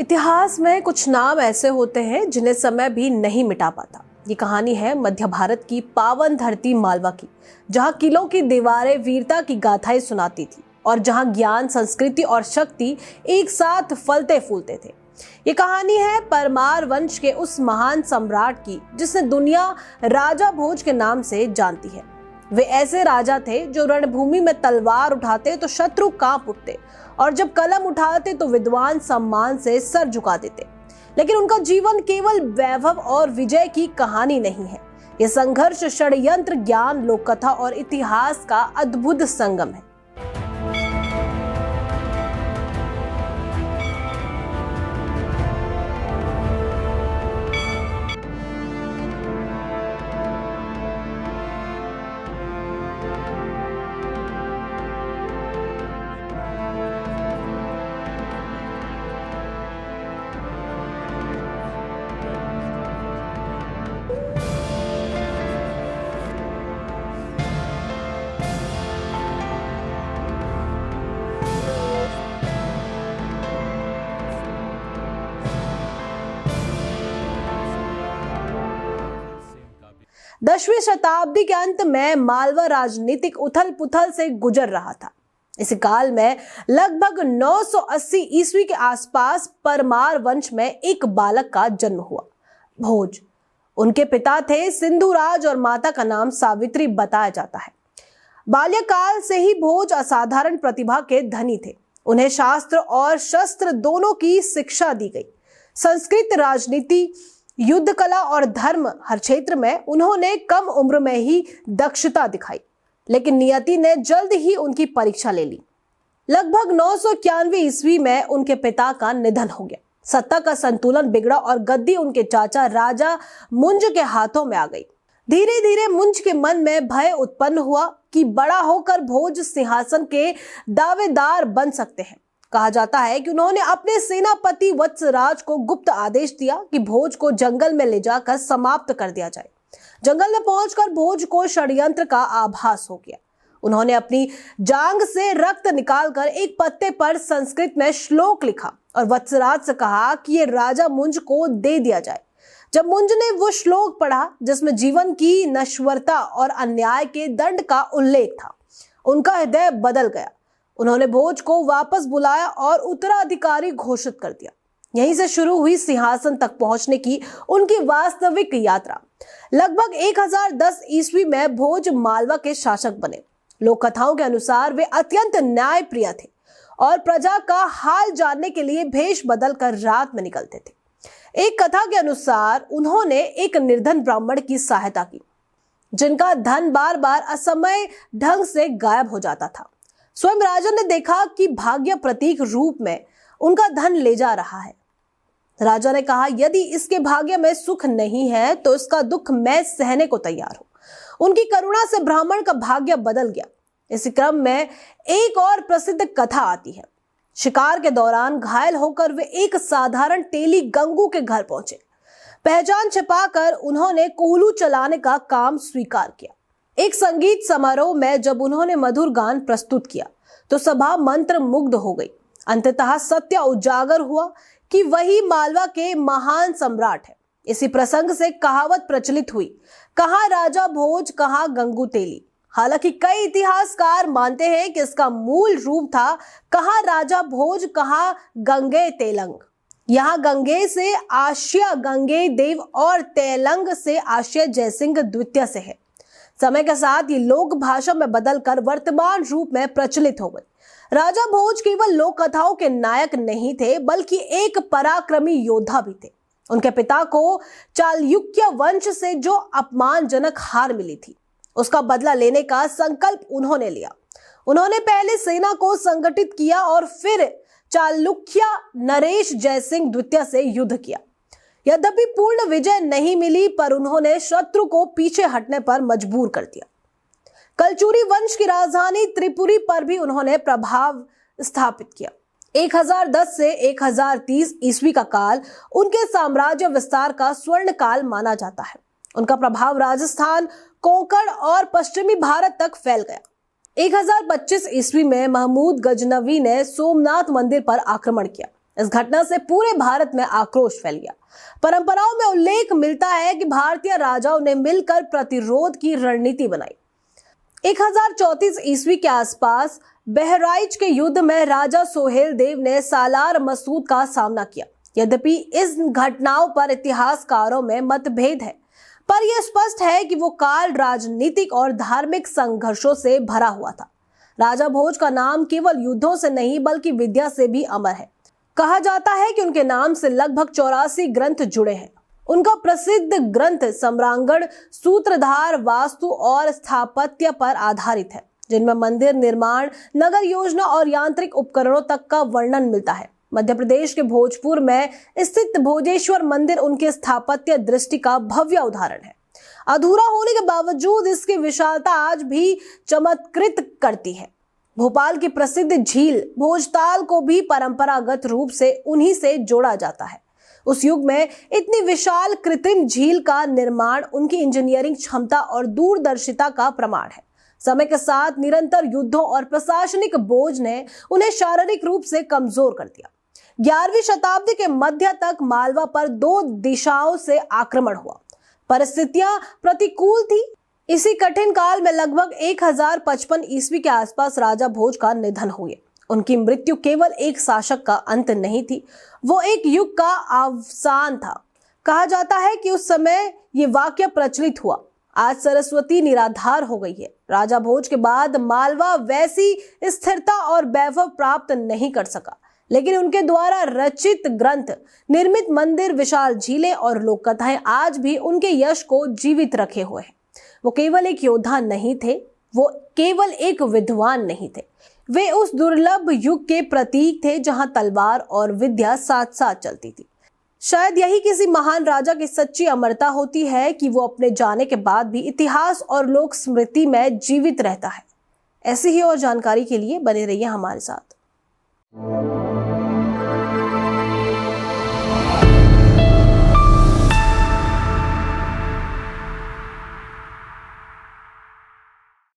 इतिहास में कुछ नाम ऐसे होते हैं जिन्हें समय भी नहीं मिटा पाता। ये कहानी है मध्य भारत की पावन धरती मालवा की, जहां किलों की दीवारें वीरता की गाथाएं सुनाती थी और जहां ज्ञान, संस्कृति और शक्ति एक साथ फलते फूलते थे। ये कहानी है परमार वंश के उस महान सम्राट की जिसे दुनिया राजा भोज के नाम से जानती है। वे ऐसे राजा थे जो रणभूमि में तलवार उठाते तो शत्रु कांप उठते और जब कलम उठाते तो विद्वान सम्मान से सर झुका देते। लेकिन उनका जीवन केवल वैभव और विजय की कहानी नहीं है। यह संघर्ष, षड्यंत्र, ज्ञान, लोककथा और इतिहास का अद्भुत संगम है। दसवीं शताब्दी के अंत में मालवा राजनीतिक उथल पुथल से गुजर रहा था। इस काल में लगभग 980 ईस्वी के आसपास परमार वंश में एक बालक का जन्म हुआ, भोज। उनके पिता थे सिंधुराज और माता का नाम सावित्री बताया जाता है। बाल्यकाल से ही भोज असाधारण प्रतिभा के धनी थे। उन्हें शास्त्र और शस्त्र दोनों की शिक्षा दी गई। संस्कृत, राजनीति, युद्ध कला और धर्म, हर क्षेत्र में उन्होंने कम उम्र में ही दक्षता दिखाई। लेकिन नियति ने जल्द ही उनकी परीक्षा ले ली। लगभग 991 ईस्वी में उनके पिता का निधन हो गया। सत्ता का संतुलन बिगड़ा और गद्दी उनके चाचा राजा मुंज के हाथों में आ गई। धीरे धीरे मुंज के मन में भय उत्पन्न हुआ कि बड़ा होकर भोज सिंहासन के दावेदार बन सकते हैं। कहा जाता है कि उन्होंने अपने सेनापति वत्सराज को गुप्त आदेश दिया कि भोज को जंगल में ले जाकर समाप्त कर दिया जाए। जंगल में पहुंचकर भोज को षड्यंत्र का आभास हो गया। उन्होंने अपनी जांग से रक्त निकालकर एक पत्ते पर संस्कृत में श्लोक लिखा और वत्सराज से कहा कि ये राजा मुंज को दे दिया जाए। जब मुंज ने वो श्लोक पढ़ा जिसमें जीवन की नश्वरता और अन्याय के दंड का उल्लेख था, उनका हृदय बदल गया। उन्होंने भोज को वापस बुलाया और उत्तराधिकारी घोषित कर दिया। यहीं से शुरू हुई सिंहासन तक पहुंचने की उनकी वास्तविक यात्रा। लगभग 1010 ईस्वी में भोज मालवा के शासक बने। लोक कथाओं के अनुसार वे अत्यंत न्यायप्रिय थे और प्रजा का हाल जानने के लिए भेष बदलकर रात में निकलते थे। एक कथा के अनुसार उन्होंने एक निर्धन ब्राह्मण की सहायता की जिनका धन बार बार असमय ढंग से गायब हो जाता था। स्वयं राजा ने देखा कि भाग्य प्रतीक रूप में उनका धन ले जा रहा है। राजा ने कहा, यदि इसके भाग्य में सुख नहीं है तो इसका दुख मैं सहने को तैयार हूं। उनकी करुणा से ब्राह्मण का भाग्य बदल गया। इसी क्रम में एक और प्रसिद्ध कथा आती है। शिकार के दौरान घायल होकर वे एक साधारण तेली गंगू के घर पहुंचे। पहचान छिपाकर उन्होंने कोहलू चलाने का काम स्वीकार किया। एक संगीत समारोह में जब उन्होंने मधुर गान प्रस्तुत किया तो सभा मंत्र मुग्ध हो गई। अंततः सत्य उजागर हुआ कि वही मालवा के महान सम्राट है। इसी प्रसंग से कहावत प्रचलित हुई, कहाँ राजा भोज, कहाँ गंगू तेली। हालांकि कई इतिहासकार मानते हैं कि इसका मूल रूप था कहाँ राजा भोज, कहाँ गंगे तेलंग। यहाँ गंगे से आश्रय गंगे देव और तेलंग से आश्रय जयसिंह द्वितीय से है। समय के साथ ये लोक भाषा में बदलकर वर्तमान रूप में प्रचलित हो गई। राजा भोज केवल लोक कथाओं के नायक नहीं थे बल्कि एक पराक्रमी योद्धा भी थे। उनके पिता को चालुक्य वंश से जो अपमानजनक हार मिली थी उसका बदला लेने का संकल्प उन्होंने लिया। उन्होंने पहले सेना को संगठित किया और फिर चालुक्य नरेश जयसिंह द्वितीय से युद्ध किया। यद्यपि पूर्ण विजय नहीं मिली पर उन्होंने शत्रु को पीछे हटने पर मजबूर कर दिया। कलचुरी वंश की राजधानी त्रिपुरी पर भी उन्होंने प्रभाव स्थापित किया। 1010 से 1030 ईस्वी का काल उनके साम्राज्य विस्तार का स्वर्ण काल माना जाता है। उनका प्रभाव राजस्थान, कोंकण और पश्चिमी भारत तक फैल गया। 1025 ईस्वी में महमूद गजनवी ने सोमनाथ मंदिर पर आक्रमण किया। इस घटना से पूरे भारत में आक्रोश फैल गया। परंपराओं में उल्लेख मिलता है कि भारतीय राजाओं ने मिलकर प्रतिरोध की रणनीति बनाई। 1034 ईस्वी के आसपास बहराइच के युद्ध में राजा सोहेल देव ने सालार मसूद का सामना किया। यद्यपि इस घटनाओं पर इतिहासकारों में मतभेद है, पर यह स्पष्ट है कि वो काल राजनीतिक और धार्मिक संघर्षों से भरा हुआ था। राजा भोज का नाम केवल युद्धों से नहीं बल्कि विद्या से भी अमर है। कहा जाता है कि उनके नाम से लगभग 84 ग्रंथ जुड़े हैं। उनका प्रसिद्ध ग्रंथ सम्रांगण सूत्रधार वास्तु और स्थापत्य पर आधारित है, जिनमें मंदिर निर्माण, नगर योजना और यांत्रिक उपकरणों तक का वर्णन मिलता है। मध्य प्रदेश के भोजपुर में स्थित भोजेश्वर मंदिर उनके स्थापत्य दृष्टि का भव्य उदाहरण है। अधूरा होने के बावजूद इसकी विशालता आज भी चमत्कृत करती है। भोपाल की प्रसिद्ध झील भोजताल को भी परंपरागत रूप से उन्हीं से जोड़ा जाता है। उस युग में इतनी विशाल कृत्रिम झील का निर्माण उनकी इंजीनियरिंग क्षमता और दूरदर्शिता का प्रमाण है। समय के साथ निरंतर युद्धों और प्रशासनिक बोझ ने उन्हें शारीरिक रूप से कमजोर कर दिया। 11वीं शताब्दी के मध्य तक मालवा पर 2 दिशाओं से आक्रमण हुआ। परिस्थितियां प्रतिकूल थी। इसी कठिन काल में लगभग 1055 ईस्वी के आसपास राजा भोज का निधन हुआ। उनकी मृत्यु केवल एक शासक का अंत नहीं थी, वो एक युग का अवसान था। कहा जाता है कि उस समय ये वाक्य प्रचलित हुआ, आज सरस्वती निराधार हो गई है। राजा भोज के बाद मालवा वैसी स्थिरता और वैभव प्राप्त नहीं कर सका, लेकिन उनके द्वारा रचित ग्रंथ, निर्मित मंदिर, विशाल झीलें और लोक कथाएं आज भी उनके यश को जीवित रखे हुए हैं। वो केवल एक योद्धा नहीं थे, वो केवल एक विद्वान नहीं थे, वे उस दुर्लभ युग के प्रतीक थे जहां तलवार और विद्या साथ साथ चलती थी। शायद यही किसी महान राजा की सच्ची अमरता होती है कि वो अपने जाने के बाद भी इतिहास और लोक स्मृति में जीवित रहता है। ऐसी ही और जानकारी के लिए बने रहिए हमारे साथ।